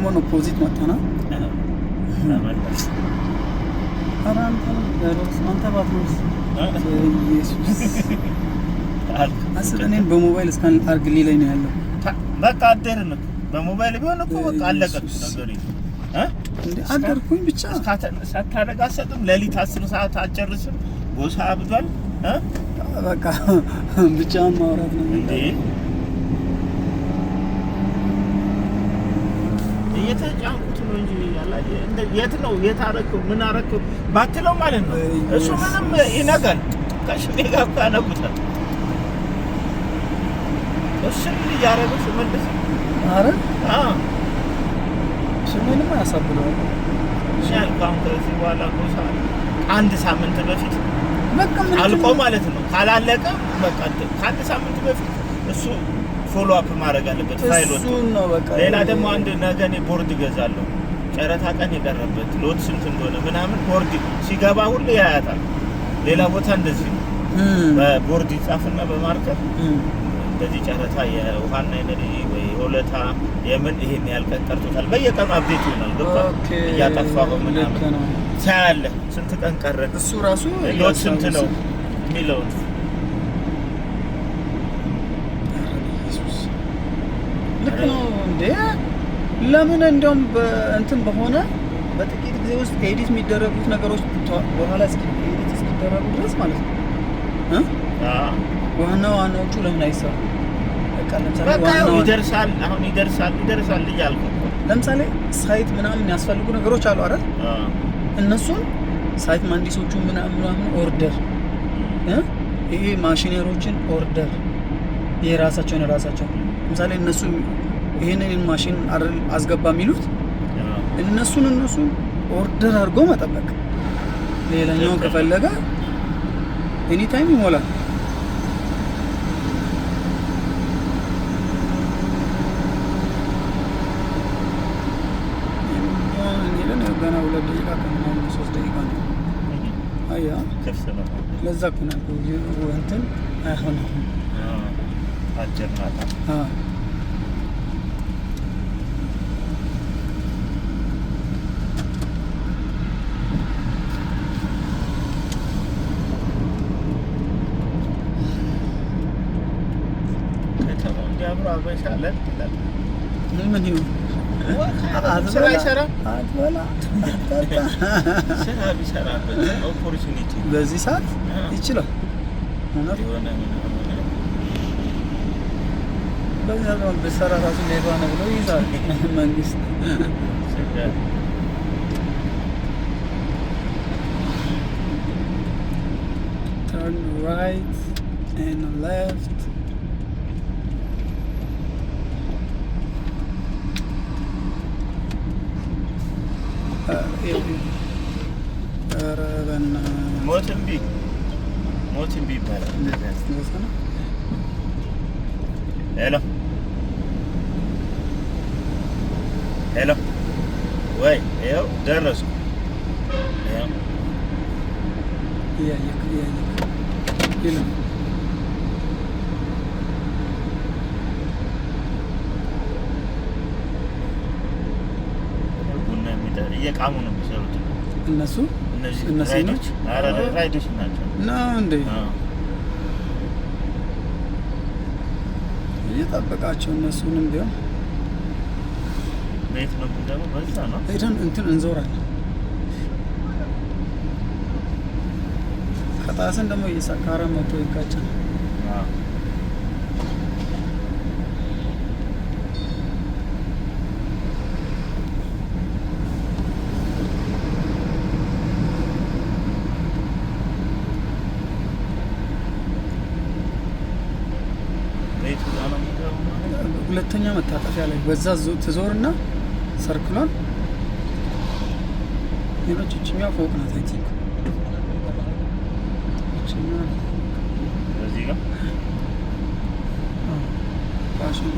ደግሞ ነው ፖዚት መጣና አንተ ባትኖርስ ኢየሱስ እኔም በሞባይል እስካን አርግልኝ ላይ ነው ያለው። በቃ አደርን በሞባይል ቢሆን እኮ በቃ አለቀ ነገር እንዴ አደርኩኝ ብቻ ሳታረጋ ሰጥም ለሊት 10 ሰዓት አጨርስም ጎሳ አብዷል በቃ ብቻውን ማውራት ነው እንዴ እየተጫንኩት ነው እንጂ ያላየ እንደ የት ነው የታረከው ምን አረከው ባትለው ማለት ነው እሱ ምንም ይነጋል ከሽኔ ጋር ካነቁታል እሱ ያረጋው መልስ አረ ምንም ያሳብለው ሻል ካውንተር ሲዋላ ጎሳ አንድ ሳምንት በፊት በቃ ምን አልቆ ማለት ነው ካላለቀ በቃ ከአንድ ሳምንት በፊት እሱ ፎሎ አፕ ማድረግ አለበት ፋይሎች ነው በቃ ሌላ ደግሞ አንድ ነገ እኔ ቦርድ ገዛለሁ ጨረታ ቀን የቀረበት ሎት ስንት እንደሆነ ምናምን ቦርድ ሲገባ ሁሉ ያያታል ሌላ ቦታ እንደዚህ ነው በቦርድ ይጻፍና በማርከር እንደዚህ ጨረታ የውሃና ኤነርጂ ወይ ሆለታ የምን ይሄን ያልቀን ቀርቶታል በየቀኑ አፕዴት ይሆናል ገባ ያጠፋው ምናምን ሳያለ ስንት ቀን ቀረ እሱ ራሱ ሎት ስንት ነው የሚለው ልክ ነው እንዴ ለምን እንደውም በእንትን በሆነ በጥቂት ጊዜ ውስጥ ኤዲት የሚደረጉት ነገሮች በኋላ እስኪ ኤዲት እስኪደረጉ ድረስ ማለት ነው ዋናዎቹ ለምን አይሰሩ በቃ ለምሳሌ ዋናው ይደርሳል አሁን ይደርሳል እያልኩ ለምሳሌ ሳይት ምናምን ያስፈልጉ ነገሮች አሉ አይደል እነሱን ሳይት ማንዲሶቹ ምናምን ኦርደር ይሄ ማሽነሮችን ኦርደር የራሳቸው ለምሳሌ እነሱ ይሄንን ማሽን አስገባ የሚሉት እነሱን ኦርደር አድርጎ መጠበቅ ሌላኛው ከፈለገ ኤኒ ታይም ይሞላል ገና 2 ደቂቃ ከሆነ 3 ደቂቃ ነው አያ ከፍሰና ለዛ ከሆነ እንትን አይሆንም አጀርናታ ከተማው እንዲያምሩ አበሻለን ምን ይሁን ስራ ይሰራ አትበላ ስራ ቢሰራበት ኦፖርቹኒቲ በዚህ ሰዓት ይችላል ሆነ በዚህ ሰዓት በሰራ ራሱ ሌባ ነው ብሎ ይዛል መንግስት turn right and left ሞትንቢ ይባላል ሄሎ ወይ ይኸው ደረስኩ እየቃሙ ነው የሚሰሩት እነዚህ ራይዶች ናቸው ነው እንዴ እየጠበቃቸው እነሱንም ቢሆን ቤት ነው የሚገባው በዛ ነው ሄደን እንትን እንዞራለን ከጣሰን ደግሞ እየሰካራ መቶ ይጋጫል ሁለተኛ መታጠፊያ ላይ በዛ ትዞርና ሰርክሏል የመጭችኛ ፎቅ ናት አይ ቲንክ እዚህ ጋር ፋሽን